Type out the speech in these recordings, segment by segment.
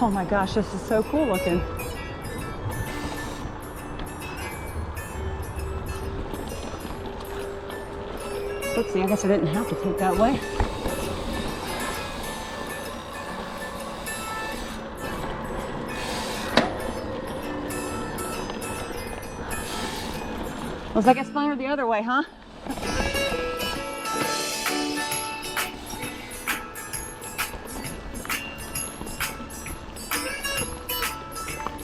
Oh my gosh, this is so cool looking. Oopsie, I guess I didn't have to take that way. Looks like it's funner the other way, huh?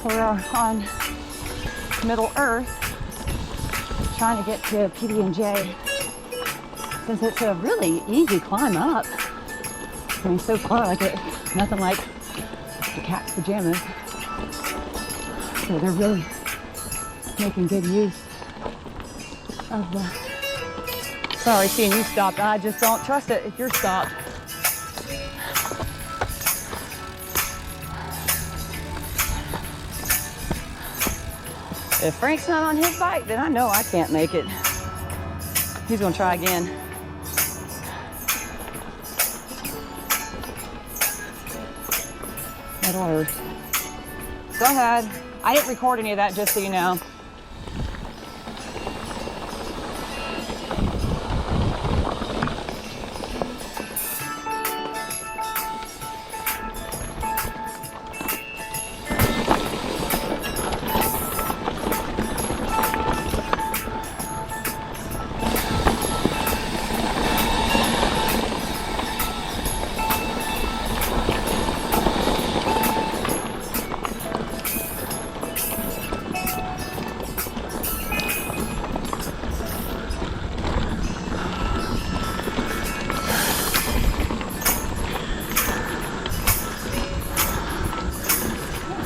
We're on Middle Earth, trying to get to PB&J, since it's a really easy climb up. I mean, so far, like nothing like the cat's pajamas. So they're really making good use of the. Sorry, seeing you stopped. I just don't trust it if you're stopped. If Frank's not on his bike, then I know I can't make it. He's gonna try again. Middle Earth. Go ahead. I didn't record any of that, just so you know.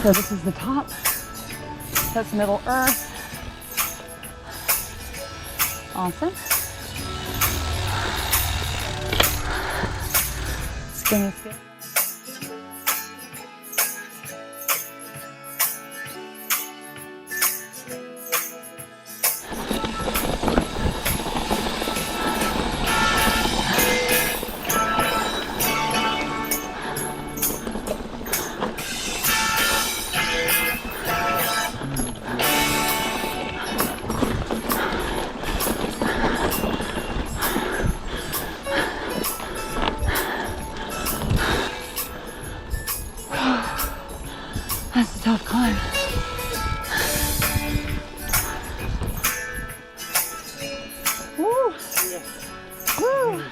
So this is the top. That's Middle Earth. Awesome. Skinny skin. That's a tough climb. Woo! Woo!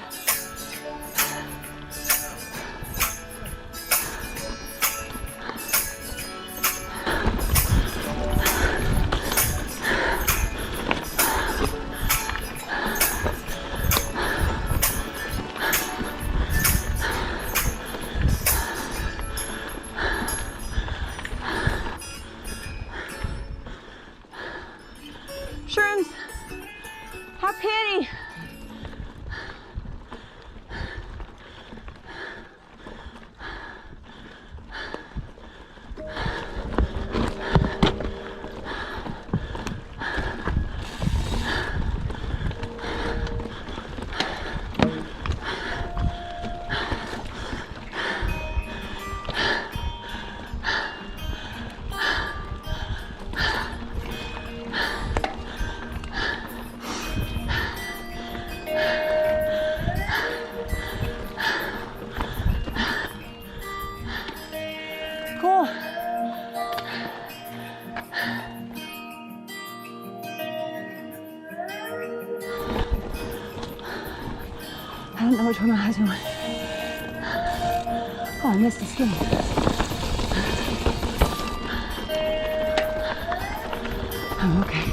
Shrooms, how pity. Cool. I don't know which one my husband went. Oh, I missed the skinny. Oh, okay.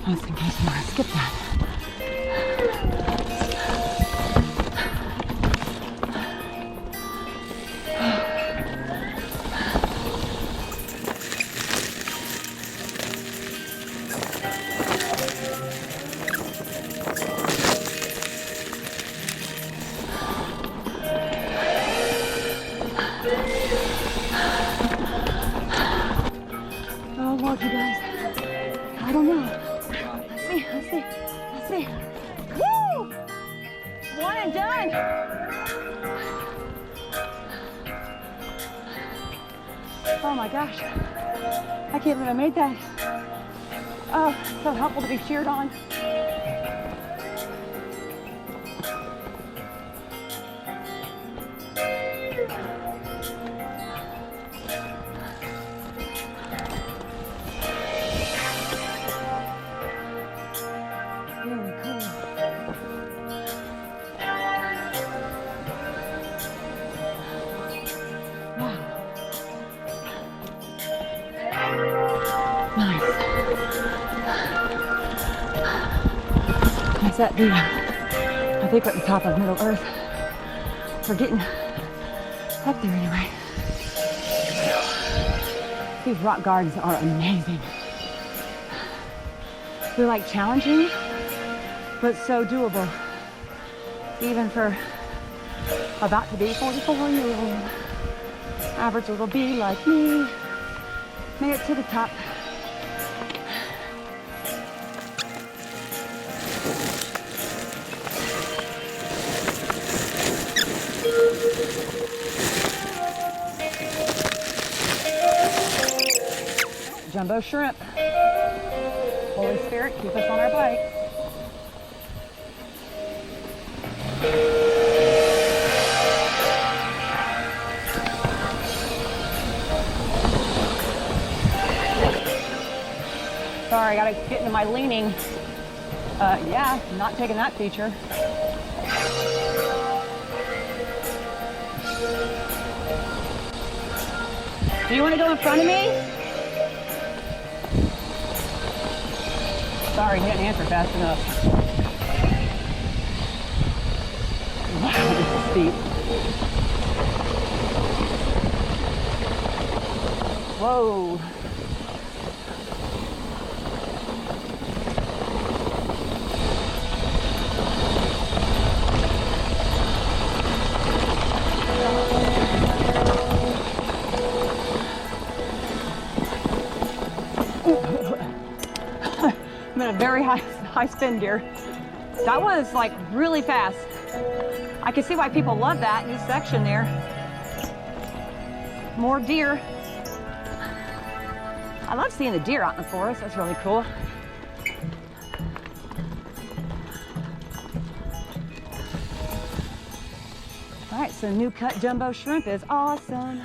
I was thinking I was going to skip that. Oh, Lord, you guys. I don't know. Let's see. Woo! One and done. Oh my gosh. I can't believe I made that. Oh, so helpful to be cheered on. Really cool. Wow. Nice. Nice at the, I think we're at the top of Middle Earth. We're getting up there anyway. These rock gardens are amazing. They're like challenging, but so doable. Even for about to be 44-year-old average little bee like me, made it to the top. Jumbo shrimp. Holy Spirit, keep us on our bike. Sorry, I gotta get into my leaning. Yeah, not taking that feature. Do you want to go in front of me? Sorry, he didn't answer fast enough. Wow, this is steep. Whoa. I'm in a very high spin deer. That was like really fast. I can see why people love that new section there. More deer. I love seeing the deer out in the forest. That's really cool. All right, so new cut jumbo shrimp is awesome.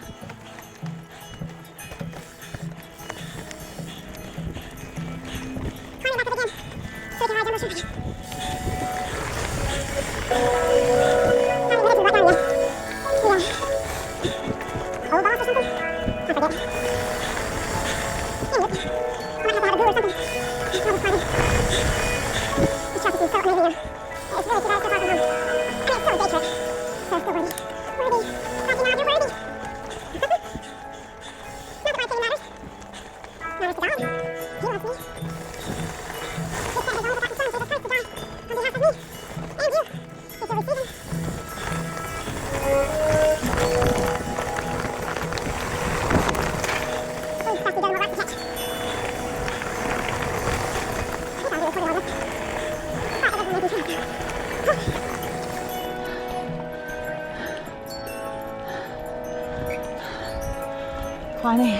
Climbing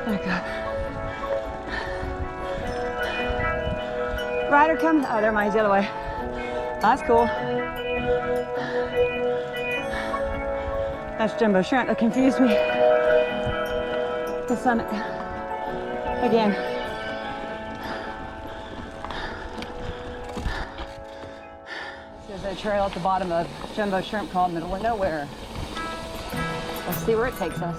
back up. Rider coming. Oh, there mine's the other way. That's cool. That's jumbo shrimp. That confused me. The summit again. There's a trail at the bottom of jumbo shrimp called Middle of Nowhere. Let's see where it takes us.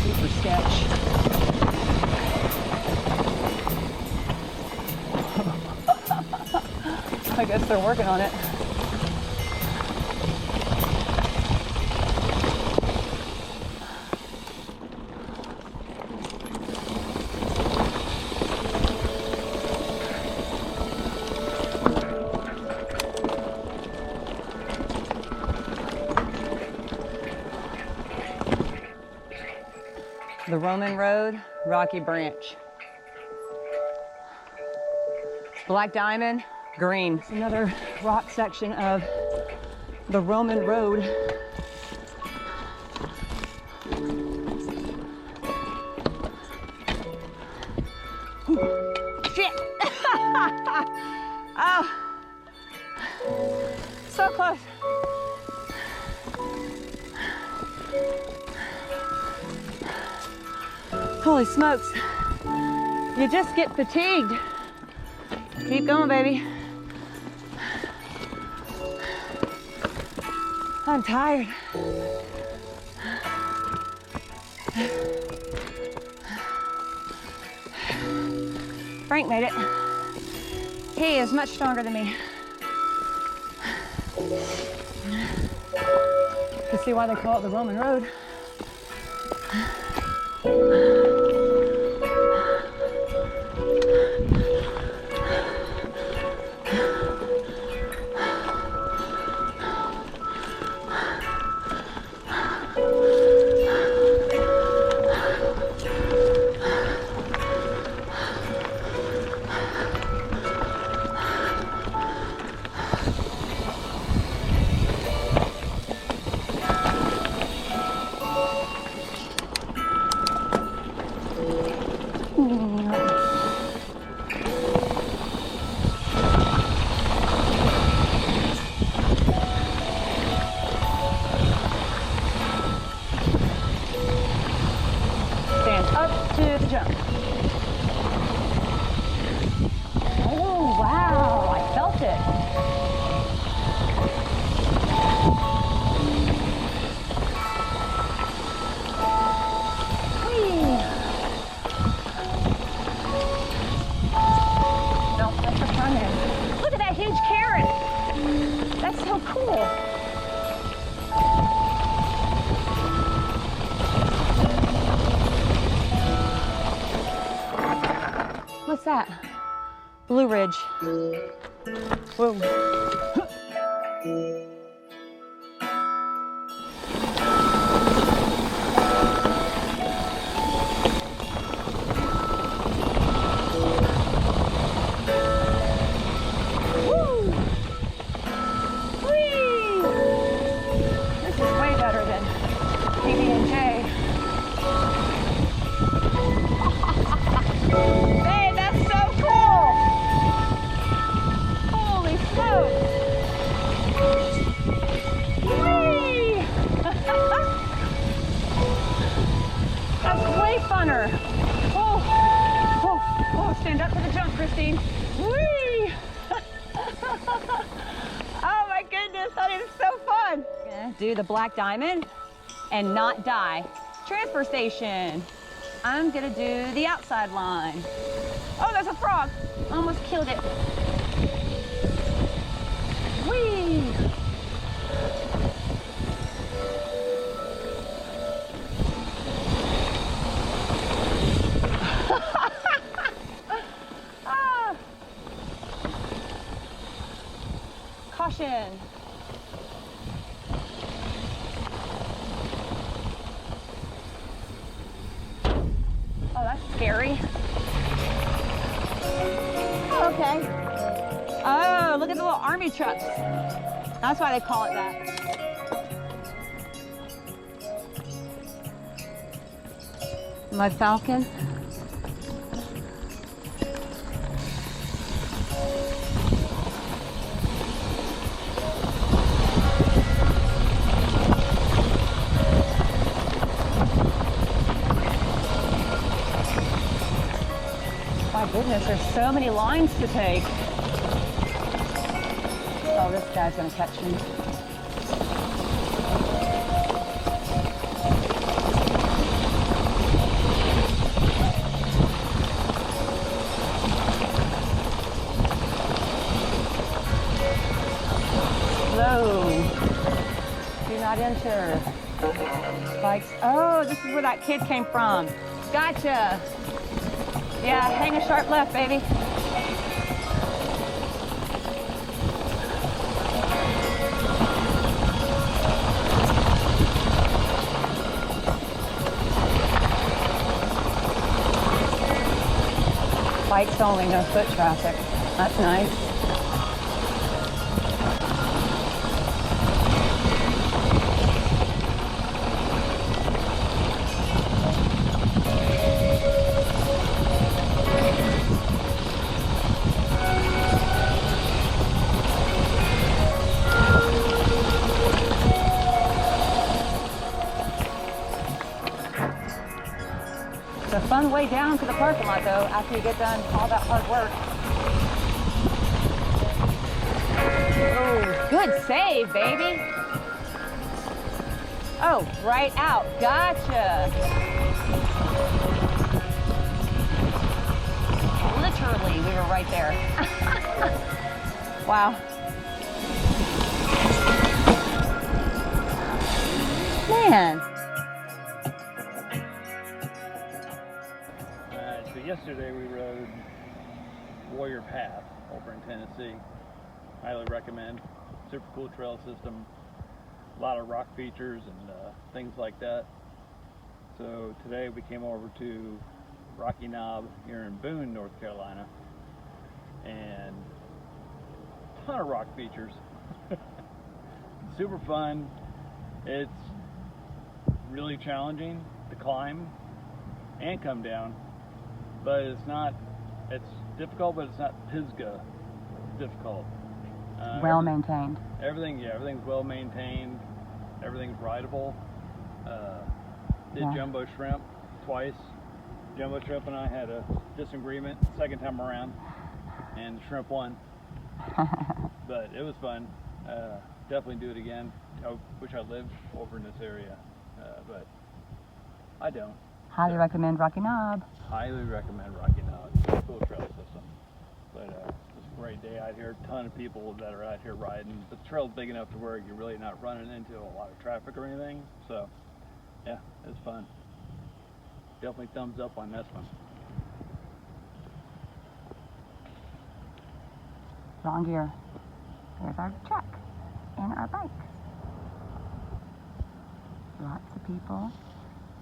Super sketch. I guess they're working on it. The Roman Road, Rocky Branch. Black Diamond, green. It's another rock section of the Roman Road. Shit! Oh, so close. Holy smokes. You just get fatigued. Keep going, baby. I'm tired. Frank made it. He is much stronger than me. You can see why they call it the Roman Road. What's that? Blue Ridge. Whoa. Stand up for the jump, Christine. Whee! Oh my goodness, that is so fun. Gonna do the Black Diamond and not die. Transfer station. I'm gonna do the outside line. Oh, there's a frog. Almost killed it. Whee! Caution. Oh, that's scary. Oh, okay. Oh, look at the little army trucks. That's why they call it that. My Falcon. My goodness, there's so many lines to take. Oh, this guy's gonna catch me. Slow. Do not enter. Spikes. Oh, this is where that kid came from. Gotcha. Yeah, hang a sharp left, baby. bikes only, no foot traffic. That's nice. It's a fun way down to the parking lot though, after you get done all that hard work. Oh, good save, baby. Oh, right out. Gotcha. Literally, we were right there. Wow. Man. So yesterday we rode Warrior Path over in Tennessee. Highly recommend. Super cool trail system. A lot of rock features and things like that. So today we came over to Rocky Knob here in Boone, North Carolina, and a ton of rock features. Super fun. It's really challenging to climb and come down, but it's difficult, but it's not Pisgah difficult. Well maintained. Everything's well maintained. Everything's rideable. Did jumbo shrimp twice. Jumbo shrimp and I had a disagreement second time around, and the shrimp won. But it was fun. Definitely do it again. I wish I lived over in this area, but I don't. Highly recommend Rocky Knob. Highly recommend Rocky Knob. It's a cool trail system. But it's a great day out here. A ton of people that are out here riding. But the trail's big enough to where you're really not running into a lot of traffic or anything. So, yeah, it's fun. Definitely thumbs up on this one. Wrong gear. There's our truck and our bikes. Lots of people.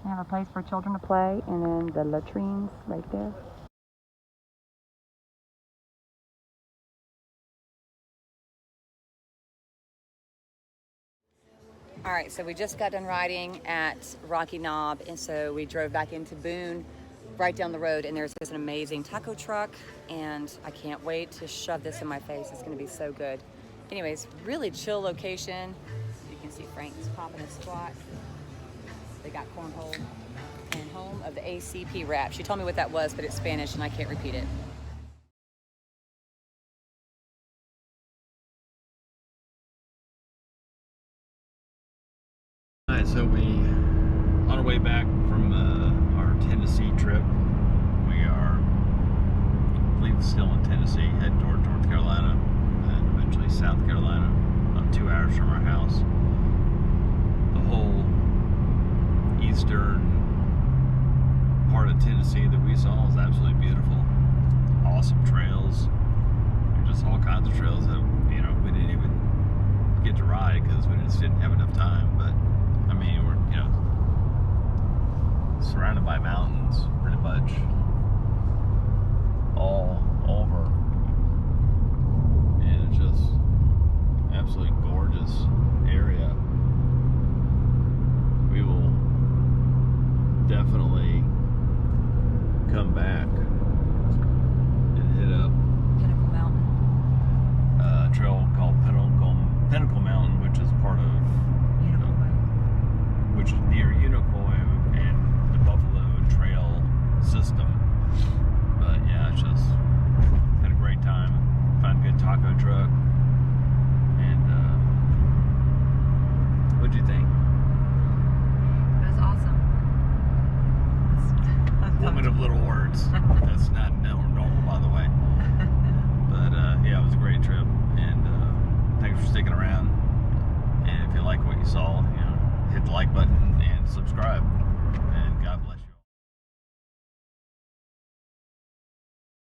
We have a place for children to play, and then the latrines right there. All right, so we just got done riding at Rocky Knob, and so we drove back into Boone, right down the road, and there's this amazing taco truck, and I can't wait to shove this in my face. It's gonna be so good. Anyways, really chill location. You can see Frank's popping a squat. They got cornhole, and home of the ACP rap. She told me what that was, but it's Spanish, and I can't repeat it. Alright, so on our way back from our Tennessee trip, we are, I believe, still in Tennessee, heading toward North Carolina, and eventually South Carolina, about 2 hours from our house. The whole eastern part of Tennessee that we saw is absolutely beautiful. Awesome trails. There's just all kinds of trails that, we didn't even get to ride because we just didn't have enough time. But I mean, we're, surrounded by mountains pretty much all over. And it's just absolutely gorgeous area. We will definitely come back and hit up Pinnacle Mountain. A trail called Pinnacle Mountain, which is part of which is near Unicoi and the Buffalo Trail system. But yeah, it's just had a great time. Found a good taco truck. And what'd you think? It was awesome. Woman of little words. That's not normal, by the way. But yeah, it was a great trip. And thanks for sticking around. And if you like what you saw, hit the like button and subscribe.